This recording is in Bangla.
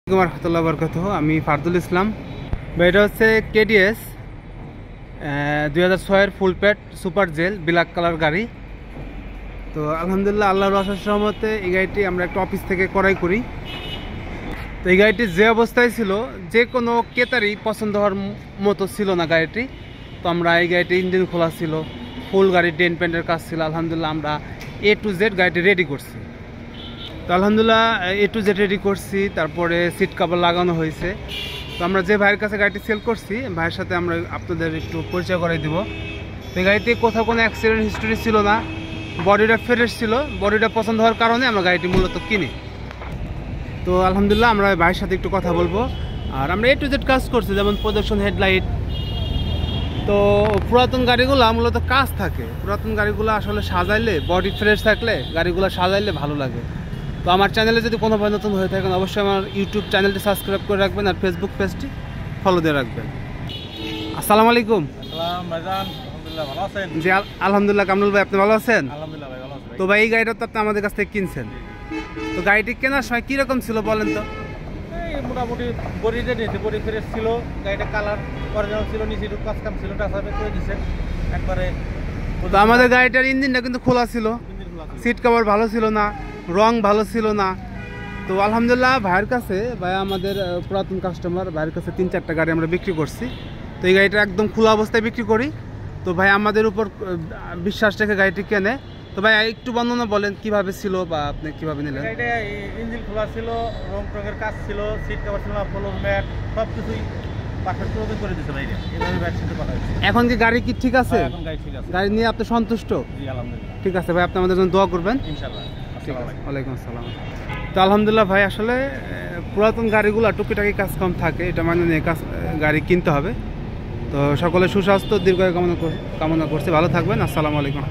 রহমতুল্লাহ বরকত। আমি ফারদুল ইসলাম। এটা হচ্ছে কেডিএস 2006-এর full pad super gel black colour গাড়ি। তো আলহামদুলিল্লাহ আল্লাহর অশেষ রহমতে এই গাড়িটি আমরা একটা অফিস থেকে ক্রয় করি। তো এই গাড়িটি যে অবস্থায় ছিল যে কোনো ক্রেতারই পছন্দ হওয়ার মতো ছিল না গাড়িটি। তো আমরা এই গাড়িটি ইঞ্জিন খোলা ছিল, ফুল গাড়ির ডেন্ট পেন্টের কাজ ছিল। আলহামদুলিল্লাহ আমরা A to Z গাড়িটি রেডি করছি। তো আলহামদুলিল্লাহ A to Z রেডি করছি, তারপরে সিট কভার লাগানো হয়েছে। তো আমরা যে ভাইয়ের কাছে গাড়িটি সেল করছি, ভাইয়ের সাথে আমরা আপনাদের একটু পরিচয় করাই দিব। তো এই গাড়িতে কোথাও কোনো অ্যাক্সিডেন্ট হিস্টোরি ছিল না, বডিটা ফ্রেশ ছিল। বডিটা পছন্দ হওয়ার কারণে আমরা গাড়িটি মূলত কিনি। তো আলহামদুলিল্লাহ আমরা ভাইয়ের সাথে একটু কথা বলবো। আর আমরা A to Z কাজ করছি, যেমন প্রজেকশন হেডলাইট। তো পুরাতন গাড়িগুলো মূলত কাজ থাকে, পুরাতন গাড়িগুলো আসলে সাজাইলে, বডি ফ্রেশ থাকলে গাড়িগুলো সাজাইলে ভালো লাগে। তো আমার চ্যানেলে যদি কোনো ভাই নতুন হয়ে থাকেন, অবশ্যই আমার ইউটিউব চ্যানেলটি সাবস্ক্রাইব করে রাখবেন আর ফেসবুক পেজটি ফলো দিয়ে রাখবেন। আসসালামু আলাইকুম। জি আলহামদুলিল্লাহ। কামরুল ভাই, আপনি ভালো আছেন? তো ভাই এই গাড়িটা তো আপনি আমাদের কাছ থেকে কিনছেন। তো গাড়িটি কেনার সময় কীরকম ছিল বলেন তো? মোটামুটি বডিটা নিয়েছে, বডি ফ্রেশ ছিল, গাড়িটা কালার অরিজিনাল ছিল, নিচে একটু কাজ কাম ছিল, টাচাপে করে দিয়েছেন একবারে। তো আমাদের গাড়িটার ইঞ্জিনটা কিন্তু খোলা ছিল, সিট কভার ভালো ছিল না, রং ভালো ছিল না। তো আলহামদুলিল্লাহ ভাইয়ের কাছে, ভাই আমাদের পুরাতন কাস্টমার, ভাইয়ের কাছে 3-4টা গাড়ি আমরা বিক্রি করছি। তো এই গাড়িটা একদম খোলা অবস্থায় বিক্রি করি। তো ভাই আমাদের উপর বিশ্বাস রেখে গাড়িটি কেনে। তো ভাই একটু বর্ণনা বলেন কিভাবে ছিল বা আপনি কিভাবে নিলেন? গাড়িটা ইঞ্জিন খোলা ছিল, রং টঙের কাজ ছিল, সিট কভার ছিল, ফ্লোর ম্যাট সব কিছুই পারফেক্ট করে দিয়েছে ভাই। এইভাবে ব্যাকসাইডে পাঠাই। এখন কি গাড়ি কি ঠিক আছে? এখন গাড়ি ঠিক আছে। গাড়ি নিয়ে আপনি সন্তুষ্ট? জি আলহামদুলিল্লাহ। ঠিক আছে ভাই, আপনি আমাদের জন্য দোয়া করবেন ইনশাআল্লাহ। ঠিক আছে। ওয়ালাইকুম আসসালাম। তো আলহামদুলিল্লাহ ভাই, আসলে পুরাতন গাড়িগুলো টুকিটাকি কাজ কম থাকে, এটা মানে নিয়ে কাজ গাড়ি কিনতে হবে। তো সকলে সুস্বাস্থ্য দীর্ঘায়ু কামনা করছি। ভালো থাকবেন। আসসালামু আলাইকুম।